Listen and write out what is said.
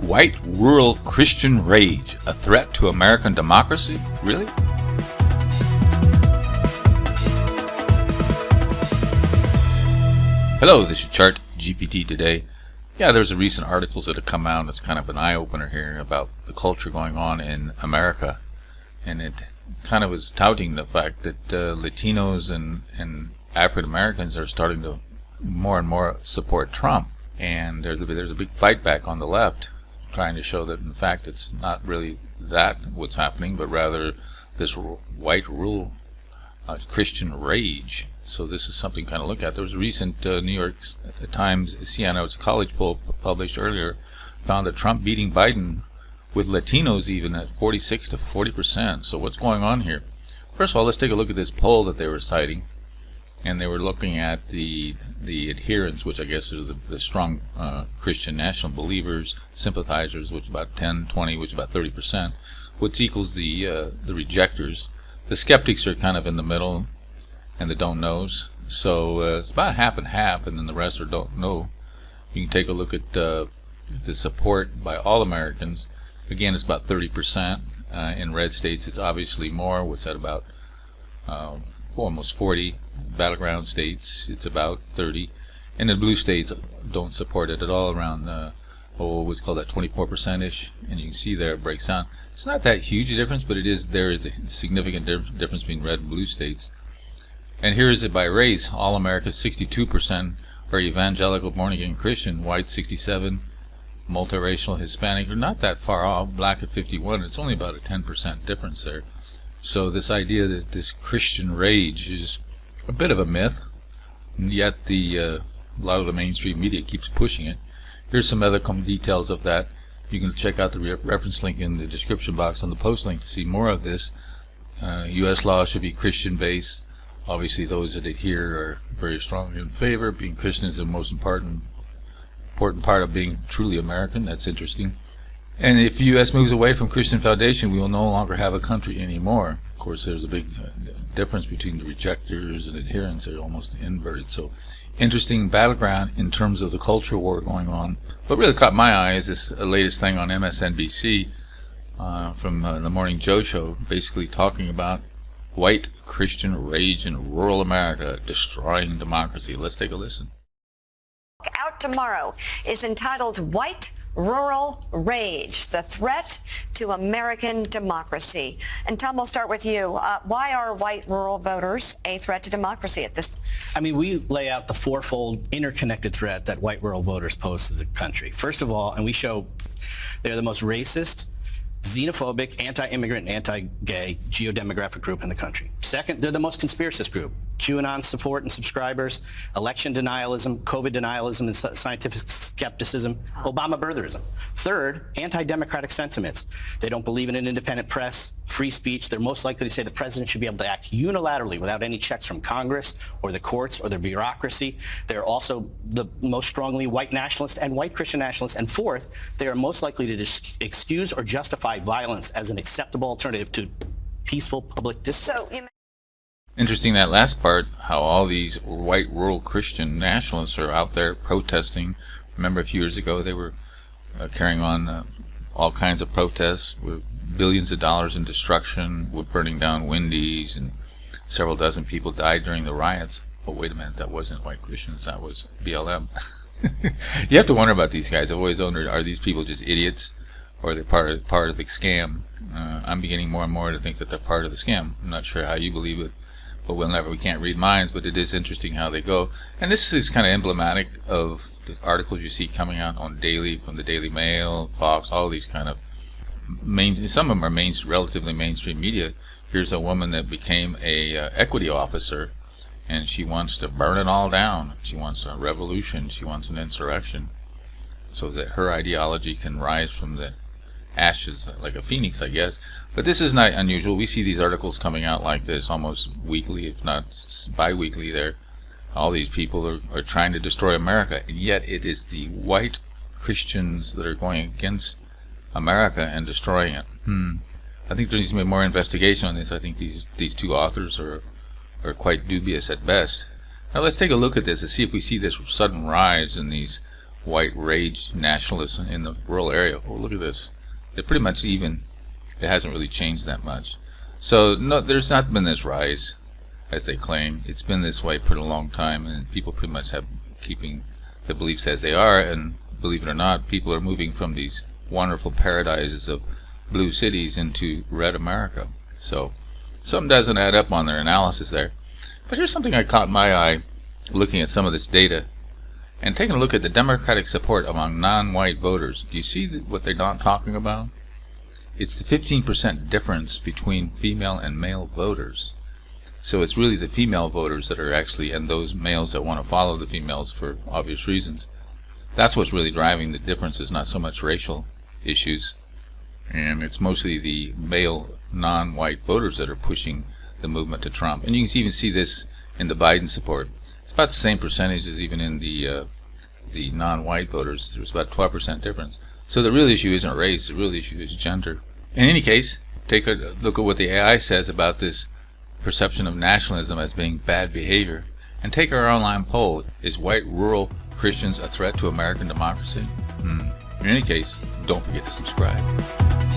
White rural Christian rage, a threat to American democracy? Really? Hello, this is Chart GPT today. Yeah, there's a recent articles that have come out. It's kind of an eye-opener here about the culture going on in America. And it kind of was touting the fact that Latinos and African Americans are starting to more and more support Trump. And there's a big fight back on the left, trying to show that in fact it's not really that what's happening, but rather this white rural Christian rage. So this is something kind of look at. There was a recent New York Times CNN, it's a college poll published earlier, found that Trump beating Biden with Latinos even at 46 to 40%. So what's going on here? First of all, let's take a look at this poll that they were citing. And they were looking at the adherents, which I guess is the strong Christian national believers, sympathizers, which is about 10, 20, which is about 30%, which equals the rejectors. The skeptics are kind of in the middle, and the don't knows. So it's about half and half, and then the rest are don't know. You can take a look at the support by all Americans. Again, it's about 30%. In red states, it's obviously more. What's that, about almost 40. Battleground states, it's about 30. And the blue states don't support it at all, around what's called that 24%-ish. And you can see there it breaks down. It's not that huge a difference, but there is a significant difference between red and blue states. And here is it by race. All America, 62% are evangelical, born-again Christian. White, 67%. Multiracial, Hispanic are not that far off. Black at 51%. It's only about a 10% difference there. So this idea that this Christian rage is a bit of a myth, and yet a lot of the mainstream media keeps pushing it. Here's some other details of that. You can check out the reference link in the description box on the post link to see more of this. U.S. law should be Christian-based. Obviously, those that adhere are very strongly in favor. Being Christian is the most important part of being truly American. That's interesting. And if the U.S. moves away from Christian foundation, we will no longer have a country anymore. Of course, there's a big difference between the rejectors and adherents. They're almost inverted. So interesting battleground in terms of the culture war going on. What really caught my eye is this latest thing on MSNBC from the Morning Joe show, basically talking about white Christian rage in rural America, destroying democracy. Let's take a listen. Out tomorrow is entitled White Rural Rage, the Threat to American Democracy. And Tom, we'll start with you. Why are white rural voters a threat to democracy at this? I mean, we lay out the fourfold interconnected threat that white rural voters pose to the country. First of all, and we show they're the most racist, xenophobic, anti-immigrant, and anti-gay geodemographic group in the country. Second, they're the most conspiracist group. QAnon support and subscribers, election denialism, COVID denialism and scientific skepticism, Obama birtherism. Third, anti-democratic sentiments. They don't believe in an independent press, free speech. They're most likely to say the president should be able to act unilaterally without any checks from Congress or the courts or the bureaucracy. They're also the most strongly white nationalist and white Christian nationalists. And fourth, they are most likely to excuse or justify violence as an acceptable alternative to peaceful public discourse. Interesting, that last part, how all these white rural Christian nationalists are out there protesting. Remember a few years ago they were carrying on all kinds of protests with billions of dollars in destruction, with burning down Wendy's, and several dozen people died during the riots. Oh, wait a minute, that wasn't white Christians, that was BLM. You have to wonder about these guys. I've always wondered, are these people just idiots, or are they part of the scam? I'm beginning more and more to think that they're part of the scam. I'm not sure how you believe it, but we can't read minds, but it is interesting how they go. And this is kind of emblematic of the articles you see coming out on daily, from the Daily Mail, Fox, all these kind of some of them are relatively mainstream media. Here's a woman that became a equity officer, and she wants to burn it all down. She wants a revolution. She wants an insurrection, so that her ideology can rise from the ashes like a phoenix, I guess. But this is not unusual. We see these articles coming out like this almost weekly, if not bi-weekly. There, all these people are trying to destroy America, and yet it is the white Christians that are going against America and destroying it. I think there needs to be more investigation on this. I think these two authors are quite dubious at best. Now let's take a look at this and see if we see this sudden rise in these white rage nationalists in the rural area. Oh, look at this. They're pretty much even. It hasn't really changed that much. So no, there's not been this rise, as they claim. It's been this way for a long time, and people pretty much have keeping the beliefs as they are. And believe it or not, people are moving from these wonderful paradises of blue cities into red America. So something doesn't add up on their analysis there. But here's something that caught my eye looking at some of this data and taking a look at the Democratic support among non-white voters. Do you see what they're not talking about? It's the 15% difference between female and male voters. So it's really the female voters that are actually, and those males that want to follow the females for obvious reasons. That's what's really driving the differences, not so much racial issues. And it's mostly the male non-white voters that are pushing the movement to Trump. And you can even see this in the Biden support. It's about the same percentage as even in the non-white voters. There's about 12% difference. So the real issue isn't race, the real issue is gender. In any case, take a look at what the AI says about this perception of nationalism as being bad behavior. And take our online poll. Is white rural Christians a threat to American democracy? In any case, don't forget to subscribe.